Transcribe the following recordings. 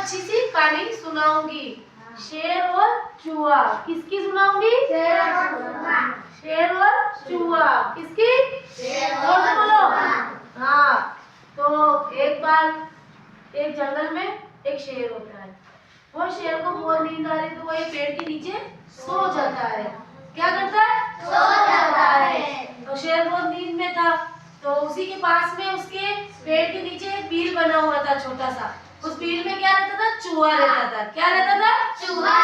अच्छी सी कहानी सुनाऊंगी। शेर और चूहा। किसकी सुनाऊंगी? शेर और चूहा। किसकी? और से बोलो। हाँ, तो एक बार एक जंगल में एक शेर होता है। वो शेर को बहुत नींद आ रही तो वो एक पेड़ के नीचे सो जाता है। क्या करता है? सो जाता है। तो शेर बहुत नींद में था, तो उसी के पास में उसके पेड़ के नीचे एक बील बना हुआ था छोटा सा। उस बील में क्या रहता था? चूहा रहता था। क्या रहता था? चूहा।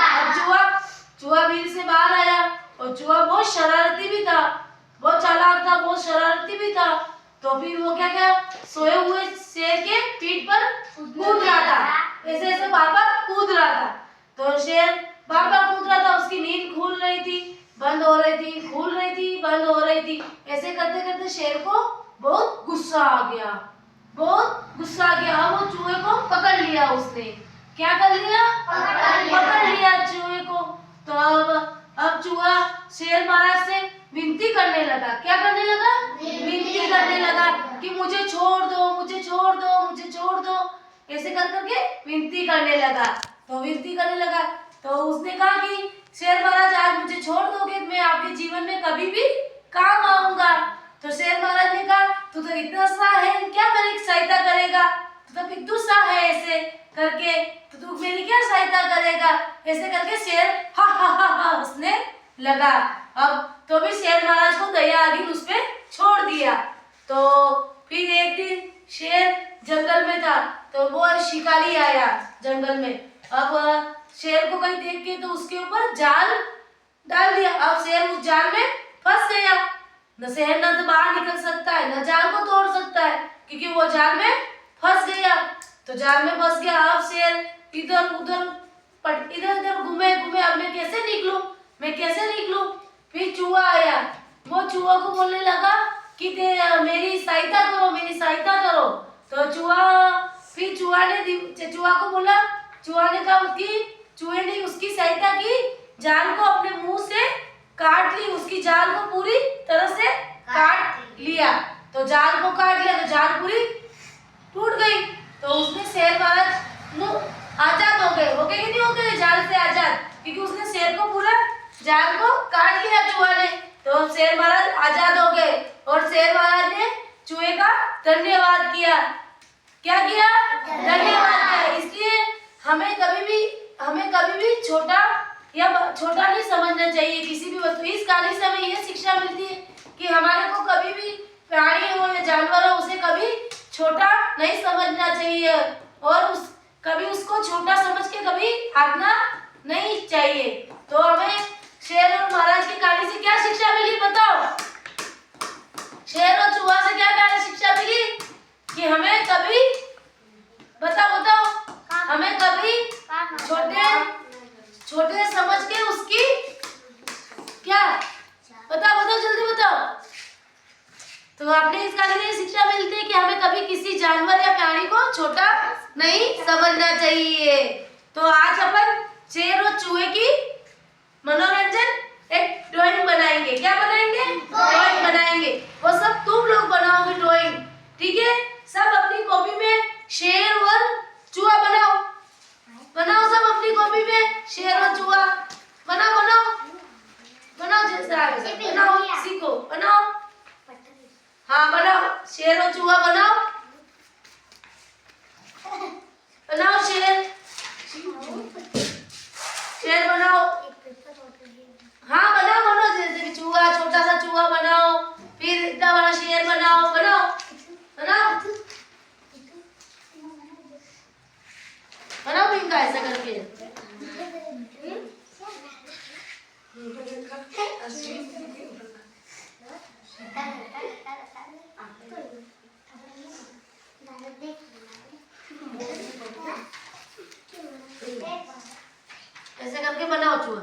अब चूहा बील से बाहर आया और चूहा बहुत शरारती भी था, बहुत चालाक था, बहुत शरारती भी था। तो फिर वो क्या क्या सोए हुए शेर के पीठ पर कूद रहा था, ऐसे ऐसे बार बार कूद रहा था। तो शेर बार बार कूद रहा था, उसकी नींद खुल रही थी, बंद हो रही थी, खुल रही थी, बंद हो रही थी। ऐसे करते करते शेर को बहुत गुस्सा आ गया, बहुत गुस्सा आ गया। अब वो चूहे को पकड़ लिया उसने। क्या कर लिया? पकड़ लिया चूहे को। तो अब चूहा शेर महाराज से विनती करने लगा। क्या करने लगा? विनती करने लगा कि मुझे छोड़ दो, मुझे छोड़ दो, मुझे छोड़ दो। ऐसे कर करके विनती करने लगा। तो विनती करने लगा तो उसने कहा कि शेर महाराज आज मुझे छोड़ दोगे, मैं आपके जीवन में कभी भी काम आऊंगा। तो शेर महाराज ने कहा तू तो इतना सा है, क्या मेरी सहायता करेगा? तू तो पिद्दू सा है, ऐसे करके तो तू मेरी क्या सहायता करेगा? ऐसे करके शेर हा हा हा हा हंसने लगा। अब तो भी शेर महाराज को दया आ गई, उस पे छोड़ दिया। तो फिर एक दिन शेर जंगल में था, तो वो शिकारी आया जंगल में। अब शेर को कहीं देख के तो उसके ऊपर जाल डाल दिया। अब शेर उस जाल में फंस गया। न शेर न तो बाहर निकल सकता है, न जाल को तोड़ सकता है, क्योंकि वो जाल में फंस गया। तो जाल में फंस गया। अब शेर इधर उधर इधर उधर घूमे घूमे, अब मैं कैसे निकलूं, मैं कैसे निकलूं? फिर चूहा आया। वो चूहा को बोलने लगा कि मेरी सहायता करो, मेरी सहायता करो। तो फिर चूहा को बोला, चूहा ने कहा चूहे ने उसकी सहायता की, जाल को अपने मुंह से काट ली, उसकी जाल को पूरी तरह से काट लिया। तो जाल को काट लिया तो जाल पूरी टूट गई। तो उसने शेर महाराज आजाद हो गए कि नहीं हो गए जाल से आजाद, क्योंकि उसने शेर को पूरा जाल को काट लिया चूहा ने। तो शेर महाराज आजाद हो गए और शेर महाराज ने चूहे का धन्यवाद किया। क्या किया? धन्यवाद किया। इसलिए हमें कभी भी छोटा नहीं समझना चाहिए किसी भी वस्तु। इस कहानी से हमें यह शिक्षा मिलती है कि हमारे को कभी भी प्राणी हो या जानवर हो, उसे कभी छोटा नहीं समझना चाहिए और कभी उसको छोटा समझ के कभी भागना नहीं चाहिए। तो हमें शेर और महाराज की कहानी से क्या शिक्षा मिली बताओ? शेर और चूहा से क्या शिक्षा मिली कि हमें कभी बताओ हमें कभी छोटे समझ के उसकी क्या बताओ जल्दी बताओ। तो आपने इस कहानी से शिक्षा मिलती है कि हमें कभी किसी जानवर या प्राणी को छोटा नहीं समझना चाहिए। तो आज अपन शेर और चूहे की मनोरंजन एक ड्राइंग बनाएंगे। क्या बनाएंगे? ड्राइंग बनाएंगे। वो सब तुम लोग बनाओगे ड्राइंग, ठीक है? सब अपनी कॉपी में शेर और चूहा बनाओ सब अपनी कॉपी में शेर और चूहा बनाओ जैसे आगे बनाओ, सीखो, बनाओ। हाँ बनाओ, शेर और चूहा बनाओ शेर बनाओ। हाँ बनाओ जैसे कि चूहा, छोटा सा चूहा बनाओ, फिर इतना बड़ा शेर बनाओ पिंका ऐसा करके। ऐसे करके बनाओ चूहा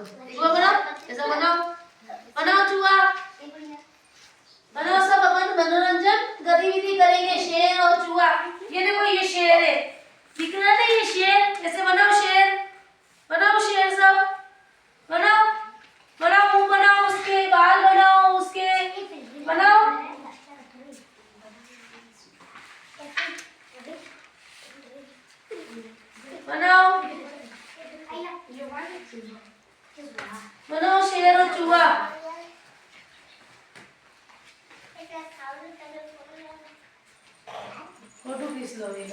बनाओ, ऐसा बनाओ चूहा बनाओ। सब अपन मनोरंजन गतिविधि करेंगे शेर और चूहा। ये देखो ये शेर है, दिख रहा है ये शेर। ऐसे बनाओ शेर सब बनाओ मुंह बनाओ, उसके बाल बनाओ शेर और चूहा। फोटो खींच लो एक